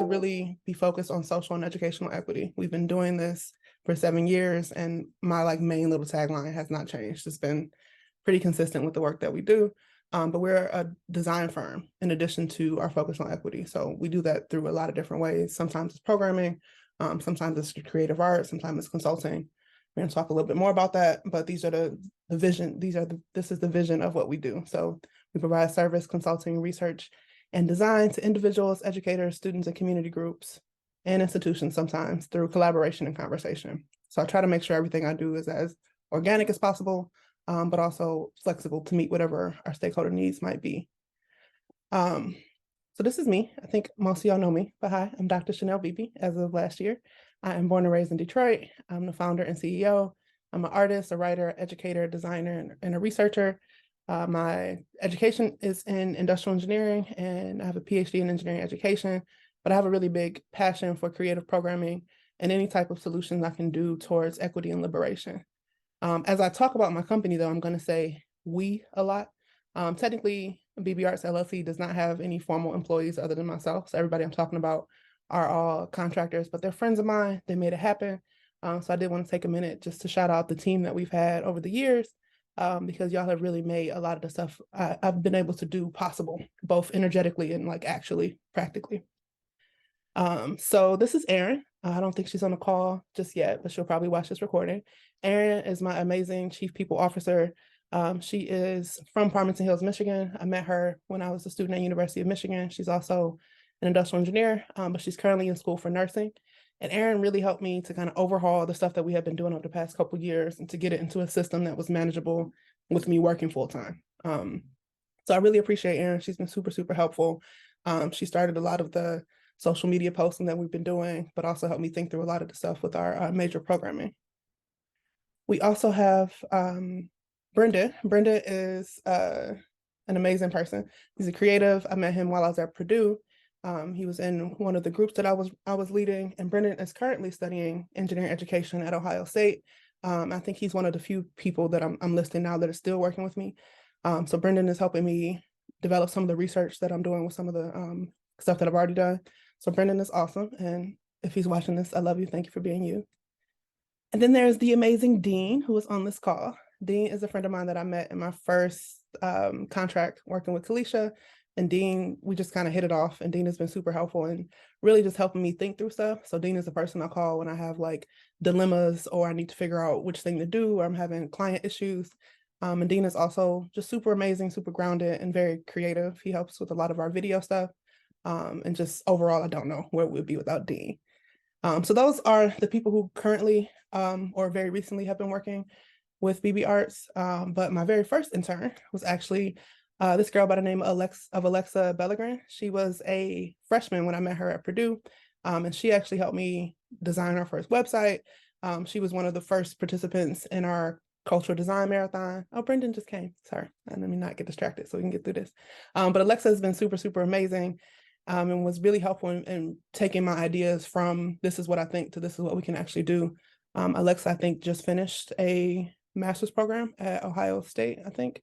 to really be focused on social and educational equity. We've been doing this for 7 years, and my main little tagline has not changed. It's been pretty consistent with the work that we do. But we're a design firm in addition to our focus on equity. So we do that through a lot of different ways. Sometimes it's programming, sometimes it's creative art, sometimes it's consulting. We're going to talk a little bit more about that, but these are the vision. This is the vision of what we do. So we provide service, consulting, research, and design to individuals, educators, students, and community groups and institutions sometimes through collaboration and conversation. So I try to make sure everything I do is as organic as possible, but also flexible to meet whatever our stakeholder needs might be. So this is me. I think most of y'all know me, but hi, I'm Dr. Chanel Beebe as of last year. I am born and raised in Detroit. I'm the founder and CEO. I'm an artist, a writer, educator, designer, and a researcher. My education is in industrial engineering, and I have a PhD in engineering education, but I have a really big passion for creative programming and any type of solutions I can do towards equity and liberation. As I talk about my company, though, I'm going to say we a lot. Technically, Beebe Arts LLC does not have any formal employees other than myself. So everybody I'm talking about are all contractors, but they're friends of mine. They made it happen. So I did want to take a minute just to shout out the team that we've had over the years, because y'all have really made a lot of the stuff I've been able to do possible, both energetically and like actually practically. So this is Erin. I don't think she's on the call just yet, but she'll probably watch this recording. Erin is my amazing Chief People Officer. She is from Farmington Hills, Michigan. I met her when I was a student at University of Michigan. She's also an industrial engineer, but she's currently in school for nursing. And Erin really helped me to kind of overhaul the stuff that we have been doing over the past couple of years and to get it into a system that was manageable with me working full time. So I really appreciate Erin. She's been super, super helpful. She started a lot of the social media posting that we've been doing, but also helped me think through a lot of the stuff with our major programming. We also have Brenda. Brenda is an amazing person. He's a creative. I met him while I was at Purdue. He was in one of the groups that I was leading, and Brendan is currently studying engineering education at Ohio State. I think he's one of the few people that I'm listing now that are still working with me. So Brendan is helping me develop some of the research that I'm doing with some of the stuff that I've already done. So Brendan is awesome, and if he's watching this, I love you. Thank you for being you. And then there's the amazing Dean, who is on this call. Dean is a friend of mine that I met in my first contract working with Kalisha. And Dean, we just kind of hit it off. And Dean has been super helpful and really just helping me think through stuff. So Dean is the person I call when I have like dilemmas or I need to figure out which thing to do or I'm having client issues. And Dean is also just super amazing, super grounded and very creative. He helps with a lot of our video stuff. And just overall, I don't know where we'd be without Dean. So those are the people who currently or very recently have been working with Beebe Arts. But my very first intern was actually this girl by the name of Alexa Bellegrin. She was a freshman when I met her at Purdue. And she actually helped me design our first website. She was one of the first participants in our cultural design marathon. Oh, Brendan just came. Sorry, let me not get distracted so we can get through this. But Alexa has been super, super amazing. And was really helpful in taking my ideas from this is what I think to this is what we can actually do. Alexa, I think, just finished a master's program at Ohio State, I think,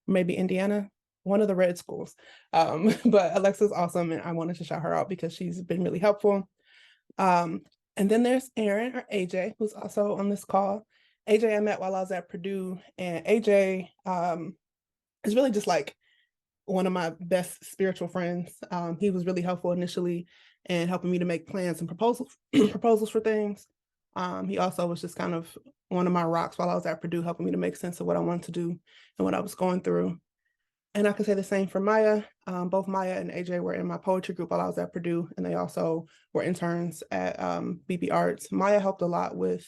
maybe Indiana, one of the red schools. But Alexa's awesome, and I wanted to shout her out because she's been really helpful. And then there's Erin, or AJ, who's also on this call. AJ I met while I was at Purdue, and AJ is really just like one of my best spiritual friends. He was really helpful initially in helping me to make plans and proposals for things. He also was just kind of one of my rocks while I was at Purdue, helping me to make sense of what I wanted to do and what I was going through. And I could say the same for Maya. Both Maya and AJ were in my poetry group while I was at Purdue, and they also were interns at Beebe Arts. Maya helped a lot with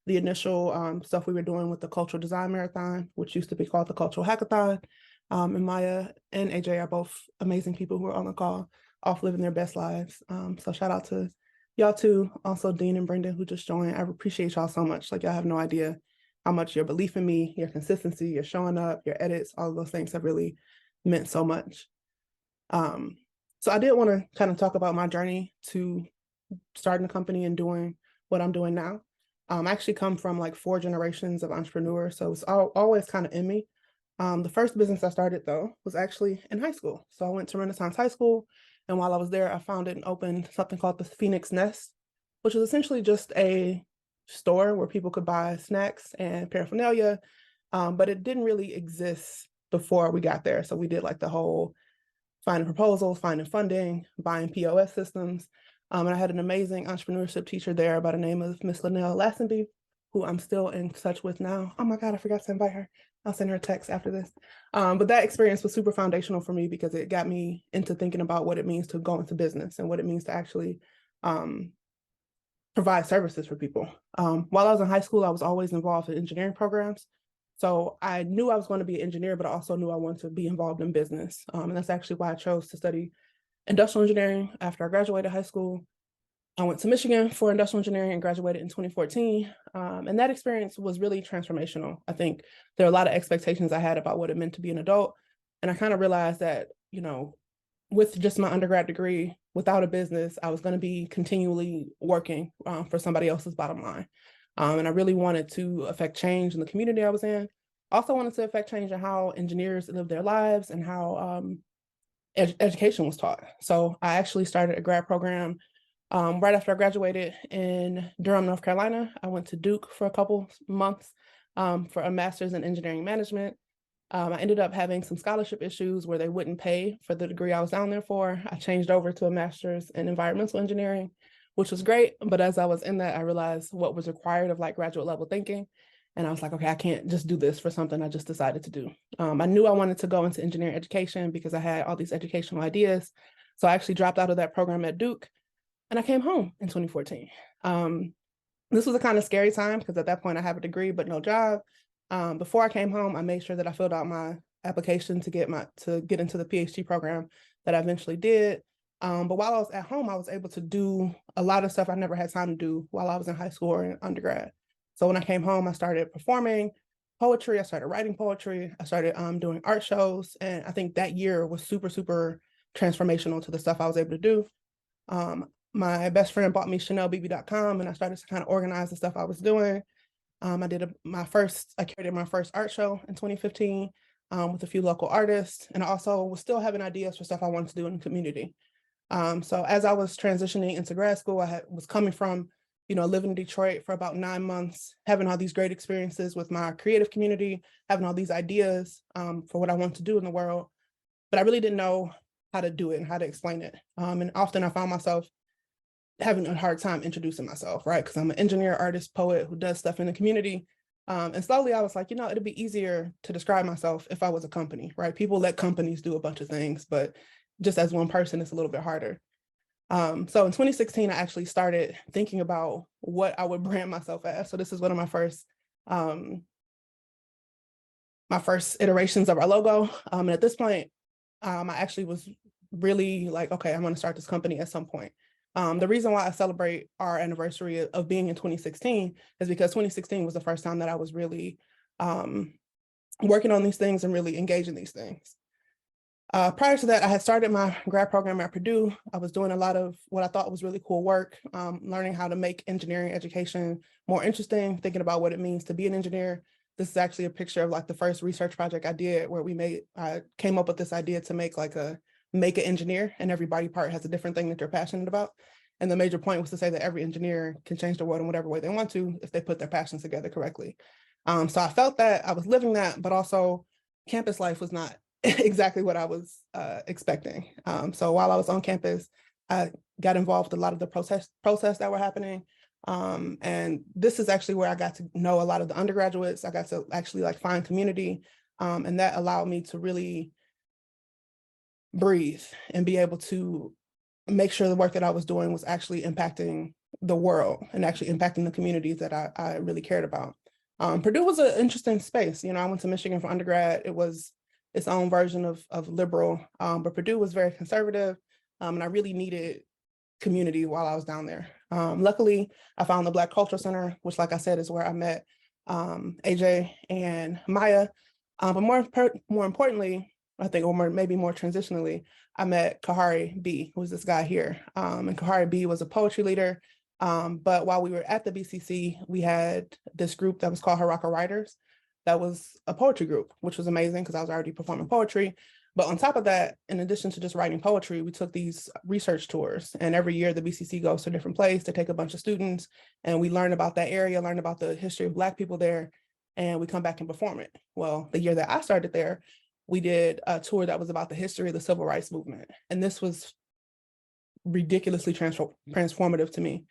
the initial stuff we were doing with the Cultural Design Marathon, which used to be called the Cultural Hackathon. And Maya and AJ are both amazing people who are on the call, off living their best lives. So shout out to y'all too. Also Dean and Brendan who just joined. I appreciate y'all so much. Like y'all have no idea how much your belief in me, your consistency, your showing up, your edits, all of those things have really meant so much. So I did want to kind of talk about my journey to starting a company and doing what I'm doing now. I actually come from like 4 generations of entrepreneurs, so it's always kind of in me. The first business I started, though, was actually in high school. So I went to Renaissance High School And while I was there, I founded and opened something called the Phoenix Nest, which was essentially just a store where people could buy snacks and paraphernalia, but it didn't really exist before we got there. So we did like the whole finding proposals, finding funding, buying POS systems. And I had an amazing entrepreneurship teacher there by the name of Miss Linnell Lassenby, who I'm still in touch with now. Oh my God, I forgot to invite her. I'll send her a text after this. But that experience was super foundational for me because it got me into thinking about what it means to go into business and what it means to actually provide services for people. While I was in high school, I was always involved in engineering programs. So I knew I was going to be an engineer, but I also knew I wanted to be involved in business. And that's actually why I chose to study industrial engineering after I graduated high school. I went to Michigan for industrial engineering and graduated in 2014. And that experience was really transformational. I think there are a lot of expectations I had about what it meant to be an adult. And I kind of realized that, you know, with just my undergrad degree, without a business, I was going to be continually working for somebody else's bottom line. And I really wanted to affect change in the community I was in. Also wanted to affect change in how engineers live their lives and how education was taught. So I actually started a grad program right after I graduated in Durham, North Carolina. I went to Duke for a couple months for a master's in engineering management. I ended up having some scholarship issues where they wouldn't pay for the degree I was down there for. I changed over to a master's in environmental engineering, which was great. But as I was in that, I realized what was required of like graduate level thinking. And I was like, okay, I can't just do this for something I just decided to do. I knew I wanted to go into engineering education because I had all these educational ideas. So I actually dropped out of that program at Duke and I came home in 2014. This was a kind of scary time because at that point I have a degree, but no job. Before I came home, I made sure that I filled out my application to get into the PhD program that I eventually did. But while I was at home, I was able to do a lot of stuff I never had time to do while I was in high school or in undergrad. So when I came home, I started performing poetry. I started writing poetry. I started doing art shows. And I think that year was super, super transformational to the stuff I was able to do. My best friend bought me ChanelBeebe.com and I started to kind of organize the stuff I was doing. I curated my first art show in 2015 with a few local artists, and I also was still having ideas for stuff I wanted to do in the community. So as I was transitioning into grad school, was coming from, living in Detroit for about 9 months, having all these great experiences with my creative community, having all these ideas for what I wanted to do in the world, but I really didn't know how to do it and how to explain it. And often I found myself having a hard time introducing myself, right? Because I'm an engineer, artist, poet who does stuff in the community. And slowly I was like, it'd be easier to describe myself if I was a company, right? People let companies do a bunch of things, but just as one person, it's a little bit harder. So in 2016, I actually started thinking about what I would brand myself as. So this is one of my first iterations of our logo. And at this point, I actually was really like, okay, I'm going to start this company at some point. The reason why I celebrate our anniversary of being in 2016 is because 2016 was the first time that I was really working on these things and really engaging these things. Prior to that, I had started my grad program at Purdue. I was doing a lot of what I thought was really cool work, learning how to make engineering education more interesting, thinking about what it means to be an engineer. This is actually a picture of like the first research project I did where I came up with this idea to make an engineer, and every body part has a different thing that they're passionate about. And the major point was to say that every engineer can change the world in whatever way they want to if they put their passions together correctly. So I felt that I was living that, but also campus life was not exactly what I was expecting. So while I was on campus, I got involved with a lot of the protests that were happening. And this is actually where I got to know a lot of the undergraduates. I got to actually like find community. And that allowed me to really breathe and be able to make sure the work that I was doing was actually impacting the world and actually impacting the communities that I really cared about. Purdue was an interesting space. I went to Michigan for undergrad. It was its own version of liberal, but Purdue was very conservative, and I really needed community while I was down there. Luckily, I found the Black Cultural Center, which, like I said, is where I met AJ and Maya. But more importantly, I think, or maybe more transitionally, I met Kahari B, who's this guy here. And Kahari B was a poetry leader. But while we were at the BCC, we had this group that was called Haraka Writers. That was a poetry group, which was amazing because I was already performing poetry. But on top of that, in addition to just writing poetry, we took these research tours. And every year the BCC goes to a different place to take a bunch of students, and we learn about that area, learn about the history of Black people there, and we come back and perform it. Well, the year that I started there, we did a tour that was about the history of the civil rights movement. And this was ridiculously transformative to me,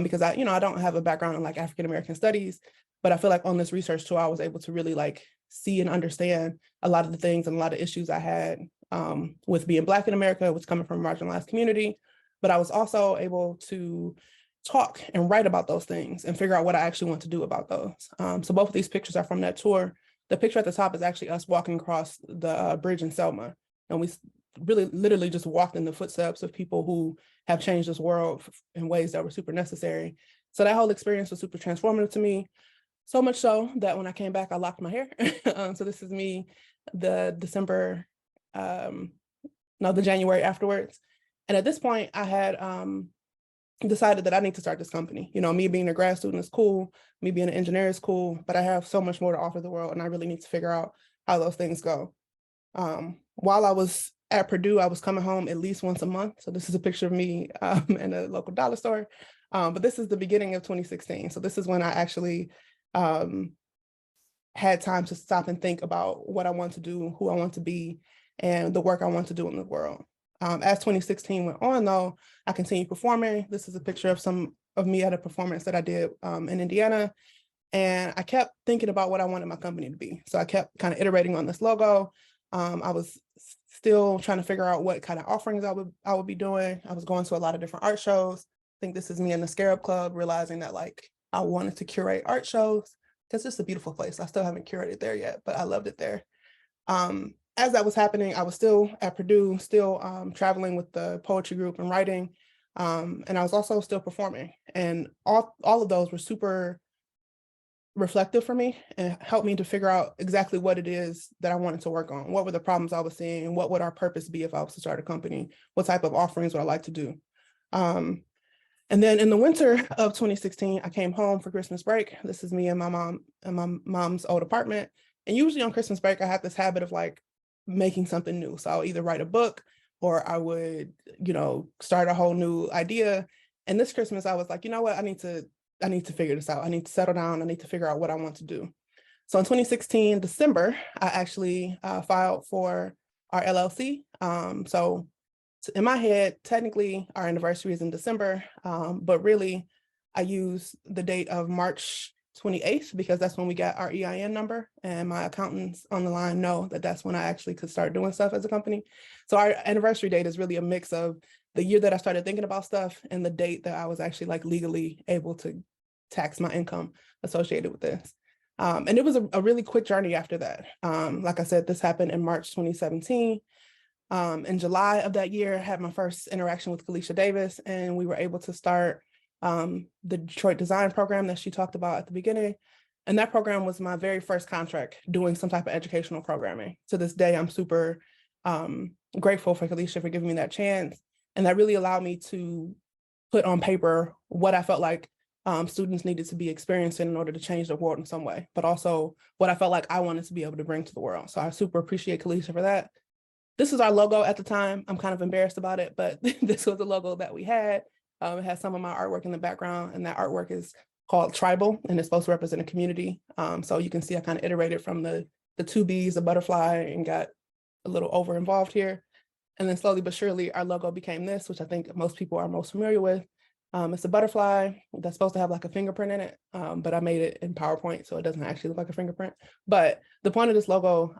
because I don't have a background in like African American studies, but I feel like on this research tour, I was able to really like see and understand a lot of the things and a lot of issues I had with being Black in America, was coming from a marginalized community. But I was also able to talk and write about those things and figure out what I actually want to do about those. So both of these pictures are from that tour. The picture at the top is actually us walking across the bridge in Selma. And we really literally just walked in the footsteps of people who have changed this world in ways that were super necessary. So that whole experience was super transformative to me. So much so that when I came back, I locked my hair. So this is me the January afterwards. And at this point, I had decided that I need to start this company. Me being a grad student is cool, me being an engineer is cool, but I have so much more to offer the world, and I really need to figure out how those things go. While I was at Purdue, I was coming home at least once a month. So this is a picture of me in a local dollar store. But this is the beginning of 2016. So this is when I actually had time to stop and think about what I want to do, who I want to be, and the work I want to do in the world. As 2016 went on, though, I continued performing. This is a picture of some of me at a performance that I did in Indiana. And I kept thinking about what I wanted my company to be. So I kept kind of iterating on this logo. I was still trying to figure out what kind of offerings I would be doing. I was going to a lot of different art shows. I think this is me in the Scarab Club, realizing that like I wanted to curate art shows because it's a beautiful place. I still haven't curated there yet, but I loved it there. As that was happening, I was still at Purdue, still traveling with the poetry group and writing. And I was also still performing. And all of those were super reflective for me and helped me to figure out exactly what it is that I wanted to work on. What were the problems I was seeing, and what would our purpose be if I was to start a company? What type of offerings would I like to do? And then in the winter of 2016, I came home for Christmas break. This is me and my mom's old apartment. And usually on Christmas break, I have this habit of like making something new. So I'll either write a book or I would, start a whole new idea. And this Christmas, I was like, you know what, I need to figure this out. I need to settle down. I need to figure out what I want to do. So in 2016, December, I actually filed for our LLC. So in my head, technically our anniversary is in December, but really I use the date of March 28th because that's when we got our EIN number, and my accountants on the line know that that's when I actually could start doing stuff as a company. So our anniversary date is really a mix of the year that I started thinking about stuff and the date that I was actually like legally able to tax my income associated with this. And it was a really quick journey after that. Like I said, this happened in March 2017. In July of that year, I had my first interaction with Kalisha Davis, and we were able to start the Detroit Design Program that she talked about at the beginning. And that program was my very first contract doing some type of educational programming. To this day, I'm super grateful for Kalisha for giving me that chance. And that really allowed me to put on paper what I felt like students needed to be experiencing in order to change the world in some way, but also what I felt like I wanted to be able to bring to the world. So I super appreciate Kalisha for that. This is our logo at the time. I'm kind of embarrassed about it, but this was the logo that we had. It has some of my artwork in the background, and that artwork is called Tribal, and it's supposed to represent a community. So you can see I kind of iterated from the two bees, a butterfly, and got a little over involved here. And then slowly but surely, our logo became this, which I think most people are most familiar with. It's a butterfly that's supposed to have like a fingerprint in it, but I made it in PowerPoint, so it doesn't actually look like a fingerprint. But the point of this logo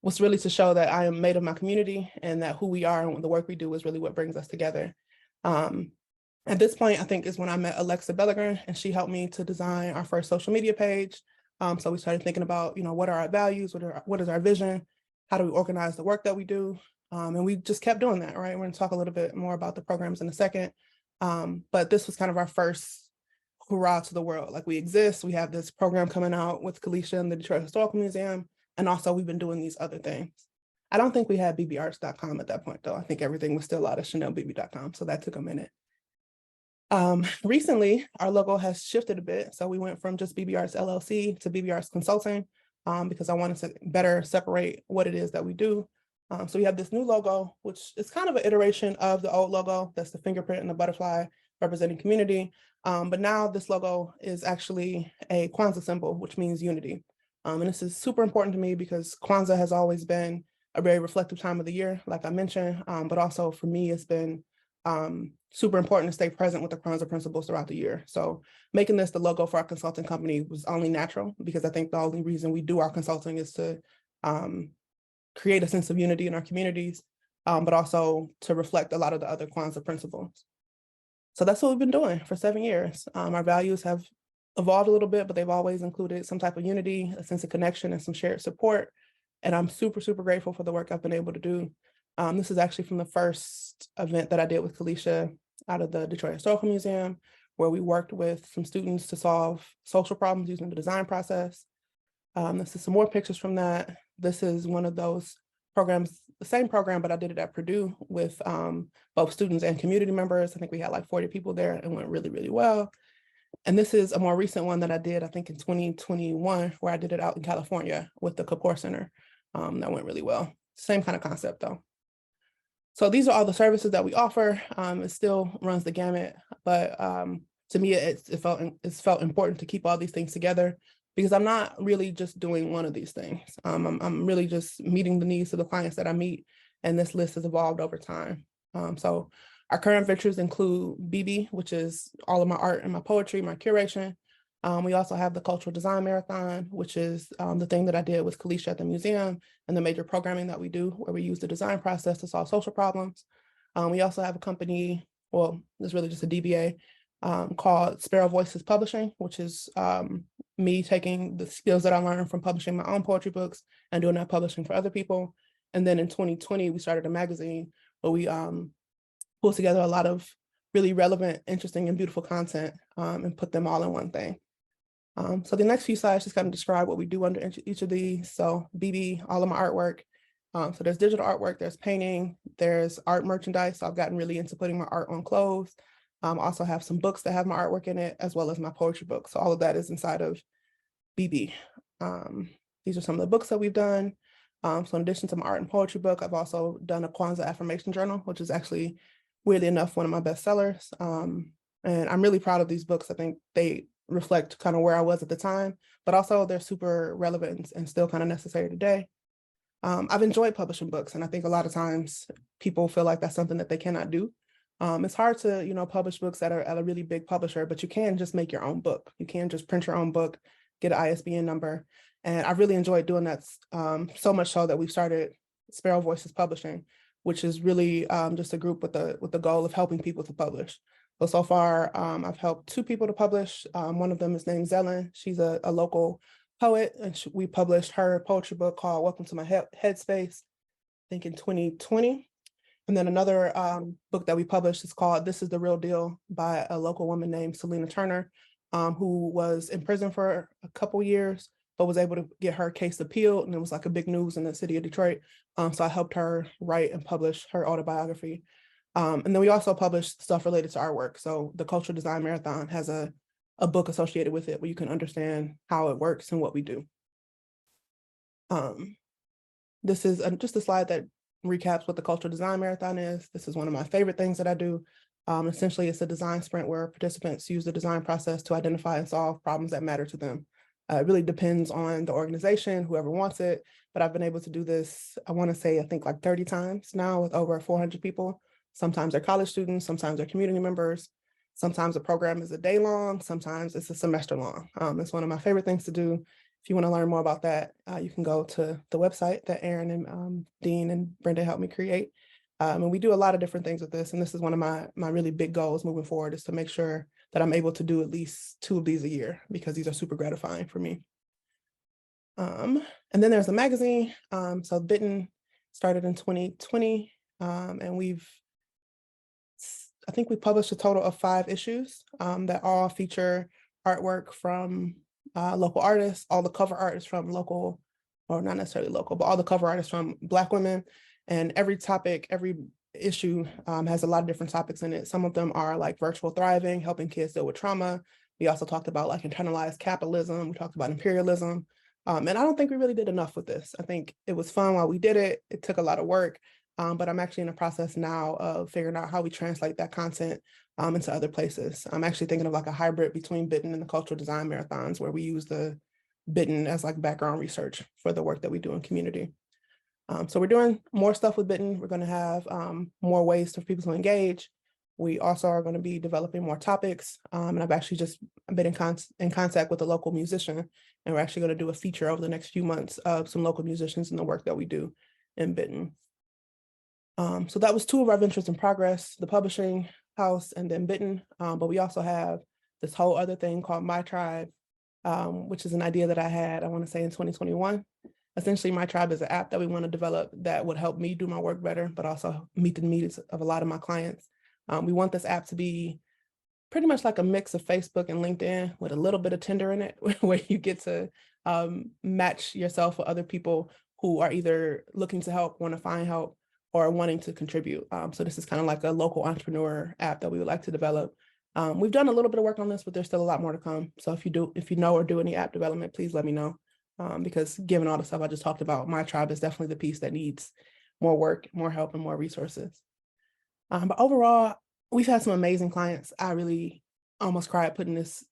was really to show that I am made of my community, and that who we are and the work we do is really what brings us together. At this point, I think is when I met Alexa Bellinger, and she helped me to design our first social media page. So we started thinking about, what are our values? What is our vision? How do we organize the work that we do? And we just kept doing that, right? We're gonna talk a little bit more about the programs in a second. But this was kind of our first hurrah to the world. Like, we exist, we have this program coming out with Kalisha and the Detroit Historical Museum. And also we've been doing these other things. I don't think we had beebearts.com at that point though. I think everything was still out of chanelbeebe.com. So that took a minute. Recently, our logo has shifted a bit. So we went from just Beebe Arts LLC to Beebe Arts Consulting. because I wanted to better separate what it is that we do. So we have this new logo, which is kind of an iteration of the old logo. That's the fingerprint and the butterfly representing community. But now this logo is actually a Kwanzaa symbol, which means unity. And this is super important to me because Kwanzaa has always been a very reflective time of the year, like I mentioned, but also for me, it's been super important to stay present with the Kwanzaa principles throughout the year. So making this the logo for our consulting company was only natural because I think the only reason we do our consulting is to create a sense of unity in our communities, but also to reflect a lot of the other Kwanzaa principles. So that's what we've been doing for 7 years. Our values have evolved a little bit, but they've always included some type of unity, a sense of connection, and some shared support. And I'm super, super grateful for the work I've been able to do. This is actually from the first event that I did with Kalisha out of the Detroit Historical Museum, where we worked with some students to solve social problems using the design process. This is some more pictures from that. This is one of those programs, the same program, but I did it at Purdue with both students and community members. I think we had like 40 people there and went really, really well. And this is a more recent one that I did, I think in 2021, where I did it out in California with the Kapoor Center. That went really well. Same kind of concept though. So these are all the services that we offer. It still runs the gamut, but to me, it felt important to keep all these things together because I'm not really just doing one of these things. I'm really just meeting the needs of the clients that I meet, and this list has evolved over time. So our current ventures include Beebe, which is all of my art and my poetry, my curation. We also have the Cultural Design Marathon, which is the thing that I did with Kalisha at the museum and the major programming that we do where we use the design process to solve social problems. We also have a company, well, it's really just a DBA called Sparrow Voices Publishing, which is me taking the skills that I learned from publishing my own poetry books and doing that publishing for other people. And then in 2020, we started a magazine where we pulled together a lot of really relevant, interesting, and beautiful content and put them all in one thing. So the next few slides just kind of describe what we do under each of these. So BB, all of my artwork. So there's digital artwork, there's painting, there's art merchandise. So I've gotten really into putting my art on clothes. Also have some books that have my artwork in it, as well as my poetry book. So all of that is inside of BB. These are some of the books that we've done. So in addition to my art and poetry book, I've also done a Kwanzaa affirmation journal, which is actually, weirdly enough, one of my best sellers. And I'm really proud of these books. I think they reflect kind of where I was at the time, but also they're super relevant and still kind of necessary today. I've enjoyed publishing books, and I think a lot of times people feel like that's something that they cannot do. It's hard to, publish books that are at a really big publisher, but you can just make your own book. You can just print your own book, get an ISBN number. And I really enjoyed doing that so much so that we've started Sparrow Voices Publishing, which is really just a group with the goal of helping people to publish. So far, I've helped 2 people to publish. One of them is named Zelen. She's a local poet, and we published her poetry book called Welcome to My Headspace, I think in 2020. And then another book that we published is called This is the Real Deal by a local woman named Selena Turner, who was in prison for a couple years, but was able to get her case appealed. And it was like a big news in the city of Detroit. So I helped her write and publish her autobiography. And then we also published stuff related to our work. So the Cultural Design Marathon has a book associated with it where you can understand how it works and what we do. This is just a slide that recaps what the Cultural Design Marathon is. This is one of my favorite things that I do. Essentially, it's a design sprint where participants use the design process to identify and solve problems that matter to them. It really depends on the organization, whoever wants it, but I've been able to do this, I want to say, I think like 30 times now with over 400 people. Sometimes they're college students, sometimes they're community members. Sometimes the program is a day long, sometimes it's a semester long. It's one of my favorite things to do. If you want to learn more about that, you can go to the website that Aaron and Dean and Brenda helped me create. And we do a lot of different things with this. And this is one of my really big goals moving forward, is to make sure that I'm able to do at least 2 of these a year, because these are super gratifying for me. And then there's a magazine. So Bitten started in 2020, and I think we published a total of 5 issues that all feature artwork from local artists. All the cover art is from local, or not necessarily local, but all the cover art is from Black women. And every topic, every issue has a lot of different topics in it. Some of them are like virtual thriving, helping kids deal with trauma. We also talked about like internalized capitalism. We talked about imperialism. And I don't think we really did enough with this. I think it was fun while we did it. It took a lot of work, but I'm actually in the process now of figuring out how we translate that content into other places. I'm actually thinking of like a hybrid between Bitten and the cultural design marathons, where we use the Bitten as like background research for the work that we do in community. So we're doing more stuff with Bitten. We're going to have more ways for people to engage. We also are going to be developing more topics. And I've actually just been in contact with a local musician, and we're actually going to do a feature over the next few months of some local musicians and the work that we do in Bitten. So that was two of our ventures in progress, the publishing house and then Bitten. But we also have this whole other thing called My Tribe, which is an idea that I had, I want to say in 2021. Essentially, My Tribe is an app that we want to develop that would help me do my work better, but also meet the needs of a lot of my clients. We want this app to be pretty much like a mix of Facebook and LinkedIn with a little bit of Tinder in it, where you get to match yourself with other people who are either looking to help, want to find help, or wanting to contribute. So this is kind of like a local entrepreneur app that we would like to develop. We've done a little bit of work on this, but there's still a lot more to come. So if you know or do any app development, please let me know. Because given all the stuff I just talked about, My Tribe is definitely the piece that needs more work, more help, and more resources. But overall, we've had some amazing clients. I really almost cried putting this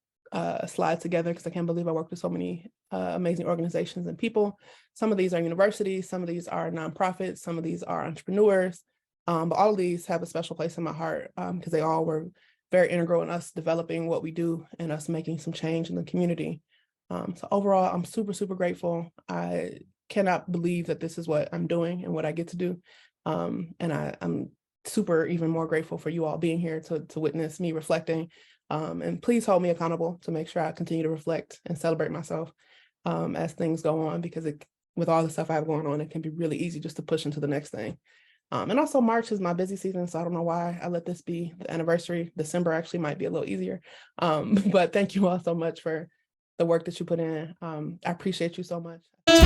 slide together because I can't believe I worked with so many amazing organizations and people. Some of these are universities, some of these are nonprofits, some of these are entrepreneurs, but all of these have a special place in my heart because they all were very integral in us developing what we do and us making some change in the community. So overall, I'm super, super grateful. I cannot believe that this is what I'm doing and what I get to do. And I'm super even more grateful for you all being here to witness me reflecting. And please hold me accountable to make sure I continue to reflect and celebrate myself as things go on, because with all the stuff I have going on, it can be really easy just to push into the next thing. And also March is my busy season, so I don't know why I let this be the anniversary. December actually might be a little easier. But thank you all so much for the work that you put in. I appreciate you so much.